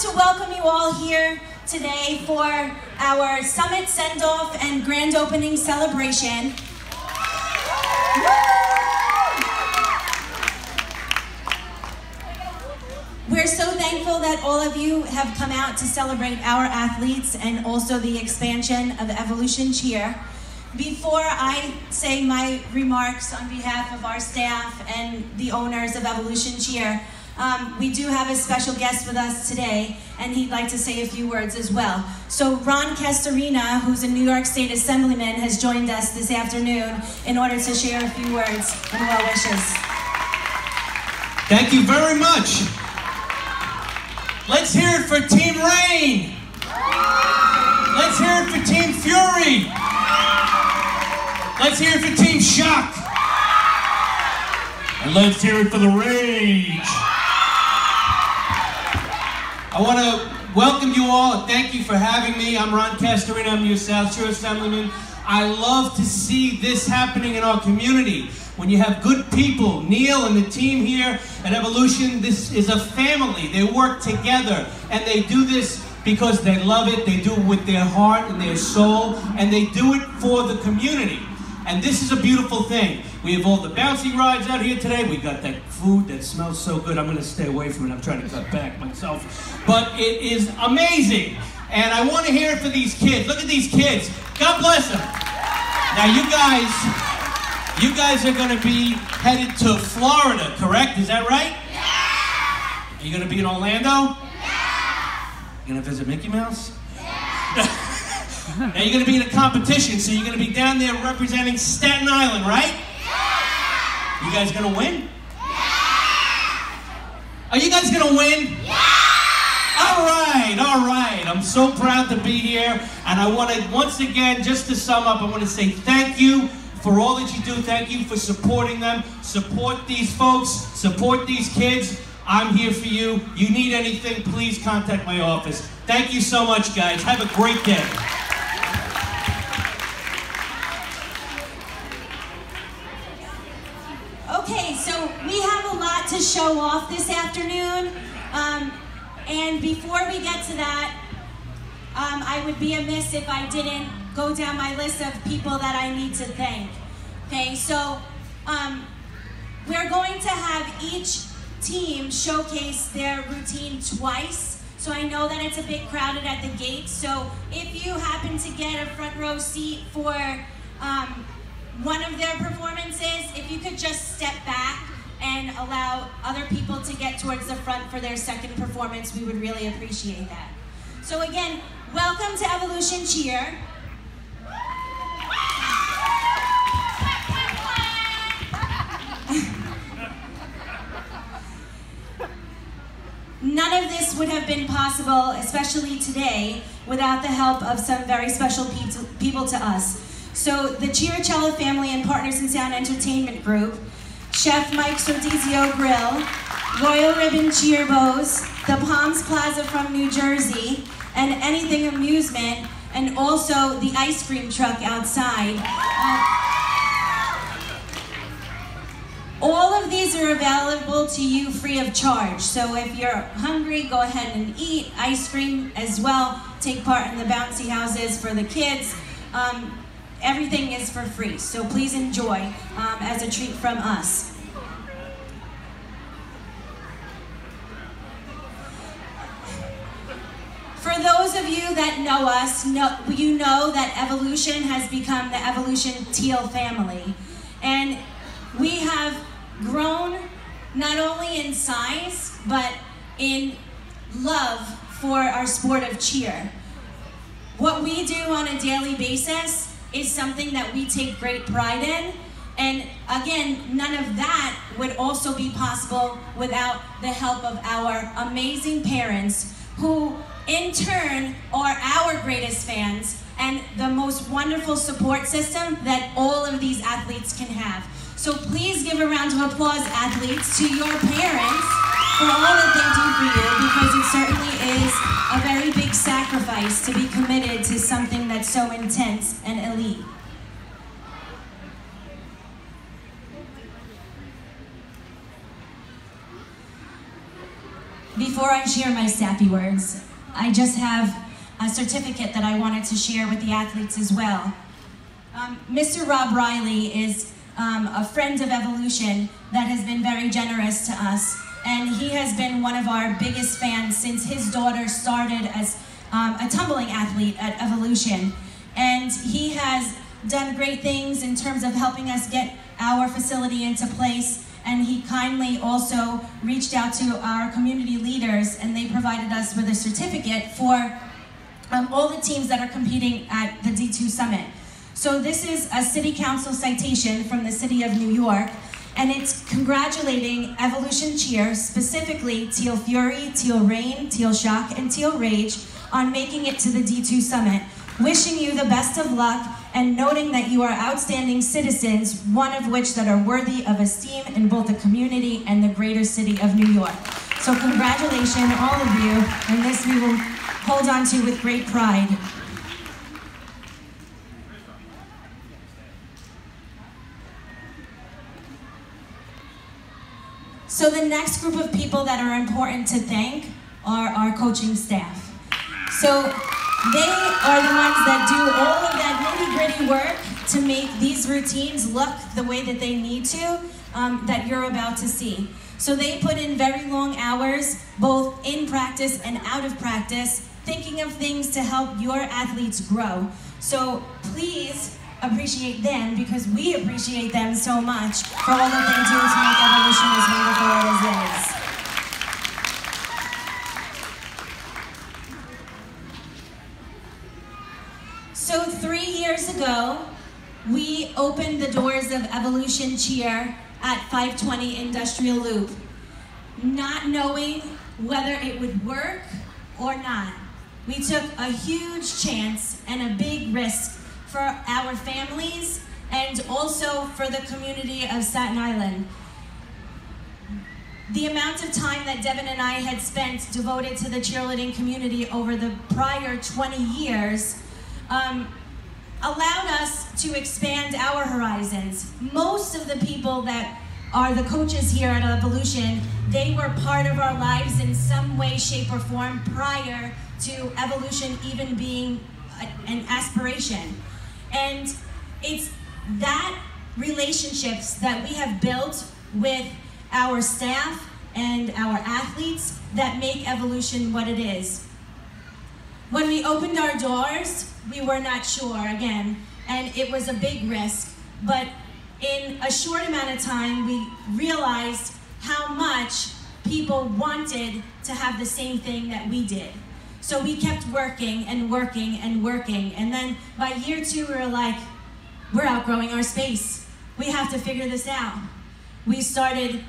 to welcome you all here today for our Summit Send-Off and Grand Opening Celebration. We're so thankful that all of you have come out to celebrate our athletes and also the expansion of Evolution Cheer. Before I say my remarks on behalf of our staff and the owners of Evolution Cheer, we do have a special guest with us today, and he'd like to say a few words as well. So Ron Castorina, who's a New York State Assemblyman, has joined us this afternoon in order to share a few words and well wishes. Thank you very much. Let's hear it for Team Rain. Let's hear it for Team Fury. Let's hear it for Team Shock. And let's hear it for the Rage. I want to welcome you all and thank you for having me. I'm Ron Castorina, I'm your South Shore Assemblyman. I love to see this happening in our community. When you have good people, Neil and the team here at Evolution, this is a family. They work together and they do this because they love it. They do it with their heart and their soul, and they do it for the community. And this is a beautiful thing. We have all the bouncy rides out here today. We got that food that smells so good. I'm going to stay away from it. I'm trying to cut back myself. But it is amazing. And I want to hear it for these kids. Look at these kids. God bless them. Now you guys are going to be headed to Florida, correct? Is that right? Yeah. Are you going to be in Orlando? Yeah. You going to visit Mickey Mouse? Yeah. Now you're going to be in a competition, so you're going to be down there representing Staten Island, right? Yeah. You guys going to win? Yeah. Are you guys going to win? Yeah. All right. I'm so proud to be here, and I want to, once again, just to sum up, I want to say thank you for all that you do. Thank you for supporting them. Support these folks. Support these kids. I'm here for you. You need anything, please contact my office. Thank you so much, guys. Have a great day. Okay, so we have a lot to show off this afternoon. And before we get to that, I would be amiss if I didn't go down my list of people that I need to thank. Okay, so we're going to have each team showcase their routine twice. So I know that it's a bit crowded at the gate. So if you happen to get a front row seat for one of their performances, if you could just step back and allow other people to get towards the front for their second performance, we would really appreciate that. So again, welcome to Evolution Cheer. None of this would have been possible, especially today, without the help of some very special people to us. So the Cheercello family and Partners in Sound Entertainment Group, Chef Mike Sordizio Grill, Royal Ribbon Cheer Bows, the Palms Plaza from New Jersey, and Anything Amusement, and also the ice cream truck outside. All of these are available to you free of charge. So if you're hungry, go ahead and eat ice cream as well. Take part in the bouncy houses for the kids. Everything is for free, so please enjoy as a treat from us. For those of you that know us, you know that Evolution has become the Evolution Teal family. And we have grown not only in size, but in love for our sport of cheer. What we do on a daily basis is something that we take great pride in. And again, none of that would also be possible without the help of our amazing parents, who in turn are our greatest fans and the most wonderful support system that all of these athletes can have. So please give a round of applause, athletes, to your parents for all that they do for you, because it certainly is a very big sacrifice to be committed to something that's so intense and elite. Before I share my sappy words, I just have a certificate that I wanted to share with the athletes as well. Mr. Rob Riley is a friend of Evolution that has been very generous to us, and he has been one of our biggest fans since his daughter started as a tumbling athlete at Evolution. And he has done great things in terms of helping us get our facility into place, and he kindly also reached out to our community leaders, and they provided us with a certificate for all the teams that are competing at the D2 Summit. So this is a City Council citation from the City of New York, and it's congratulating Evolution Cheer, specifically Teal Fury, Teal Rain, Teal Shock, and Teal Rage on making it to the D2 Summit. Wishing you the best of luck and noting that you are outstanding citizens, one of which that are worthy of esteem in both the community and the greater city of New York. So congratulations, all of you, and this we will hold on to with great pride. So the next group of people that are important to thank are our coaching staff. So they are the ones that do all of that nitty-gritty work to make these routines look the way that they need to, that you're about to see. So they put in very long hours, both in practice and out of practice, thinking of things to help your athletes grow. So please appreciate them, because we appreciate them so much for all that they do to make Evolution as wonderful as it is. So 3 years ago, we opened the doors of Evolution Cheer at 520 Industrial Loop, not knowing whether it would work or not. We took a huge chance and a big risk for our families and also for the community of Staten Island. The amount of time that Devin and I had spent devoted to the cheerleading community over the prior 20 years allowed us to expand our horizons. Most of the people that are the coaches here at Evolution, they were part of our lives in some way, shape, or form prior to Evolution even being an aspiration. And it's that relationships that we have built with our staff and our athletes that make Evolution what it is. When we opened our doors, we were not sure, again, and it was a big risk, but in a short amount of time, we realized how much people wanted to have the same thing that we did. So we kept working and working and working, and then by year 2, we were like, we're outgrowing our space. We have to figure this out. We started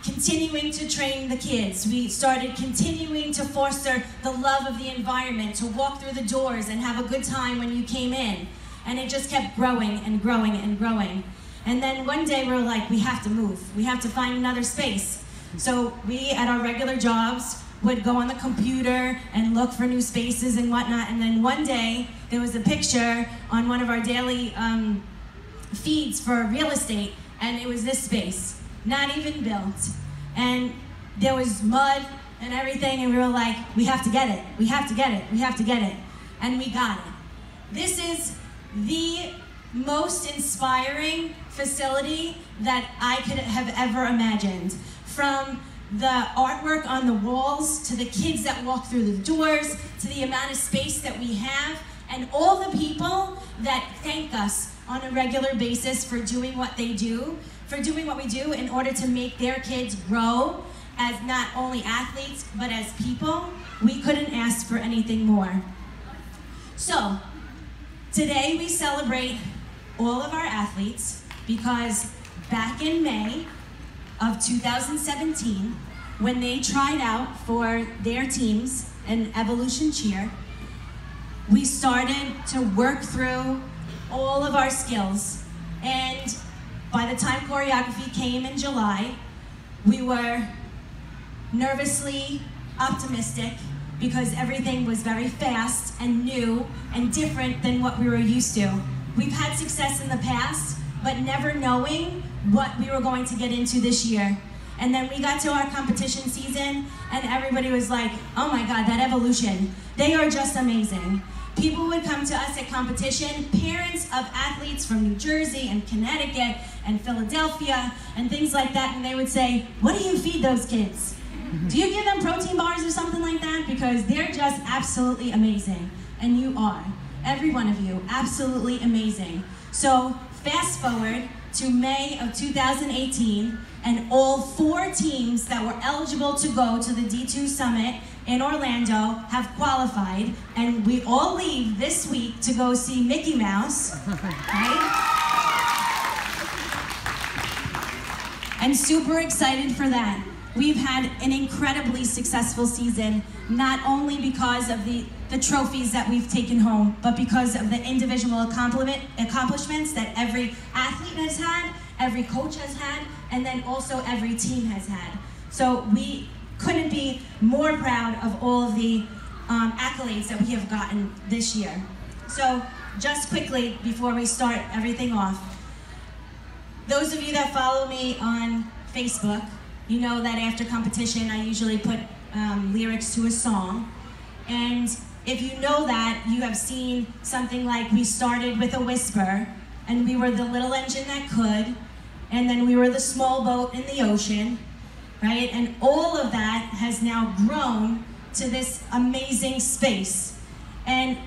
continuing to train the kids. We started continuing to foster the love of the environment, to walk through the doors and have a good time when you came in. And it just kept growing and growing and growing. And then one day we were like, we have to move. We have to find another space. So we, at our regular jobs, would go on the computer and look for new spaces and whatnot. And then one day, there was a picture on one of our daily feeds for real estate, and it was this space. Not even built. And there was mud and everything, and we were like, we have to get it, we have to get it, we have to get it. And we got it. This is the most inspiring facility that I could have ever imagined. From the artwork on the walls, to the kids that walk through the doors, to the amount of space that we have, and all the people that thank us on a regular basis for doing what they do, for doing what we do in order to make their kids grow as not only athletes, but as people. We couldn't ask for anything more. So, today we celebrate all of our athletes because back in May of 2017, when they tried out for their teams in Evolution Cheer, we started to work through all of our skills. And by the time choreography came in July, we were nervously optimistic because everything was very fast and new and different than what we were used to. We've had success in the past, but never knowing what we were going to get into this year. And then we got to our competition season, and everybody was like, oh my God, that Evolution, they are just amazing. People would come to us at competition, parents of athletes from New Jersey and Connecticut and Philadelphia and things like that, and they would say, what do you feed those kids? Do you give them protein bars or something like that? Because they're just absolutely amazing. And you are. Every one of you, absolutely amazing. So fast forward to May of 2018, and all 4 teams that were eligible to go to the D2 Summit in Orlando have qualified, and we all leave this week to go see Mickey Mouse, right? And super excited for that. We've had an incredibly successful season, not only because of the trophies that we've taken home, but because of the individual accomplishments that every athlete has had, every coach has had, and then also every team has had. So we couldn't be more proud of all of the accolades that we have gotten this year. So just quickly, before we start everything off, those of you that follow me on Facebook, you know that after competition, I usually put lyrics to a song. And if you know that, you have seen something like we started with a whisper, and we were the little engine that could, and then we were the small boat in the ocean, right? And all of that has now grown to this amazing space. And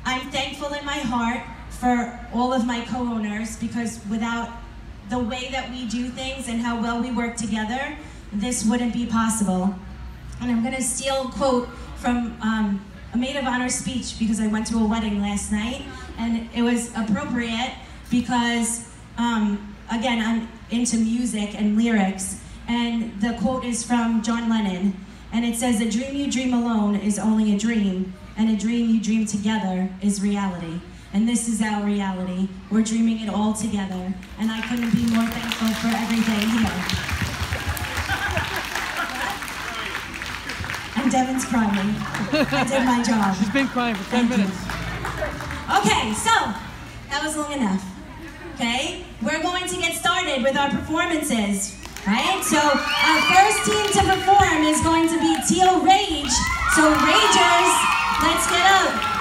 I'm thankful in my heart for all of my co-owners, because without the way that we do things and how well we work together, this wouldn't be possible. And I'm gonna steal a quote from a maid of honor speech, because I went to a wedding last night, and it was appropriate because, again, I'm into music and lyrics, and the quote is from John Lennon, and it says, "A dream you dream alone is only a dream, and a dream you dream together is reality." And this is our reality. We're dreaming it all together, and I couldn't be more thankful for everything here. And Devin's crying. I did my job. She's been crying for 10 minutes. Okay, so that was long enough. Okay, we're going to get started with our performances. Right? So our first team to perform is going to be Teal Rage. So Ragers, let's get up.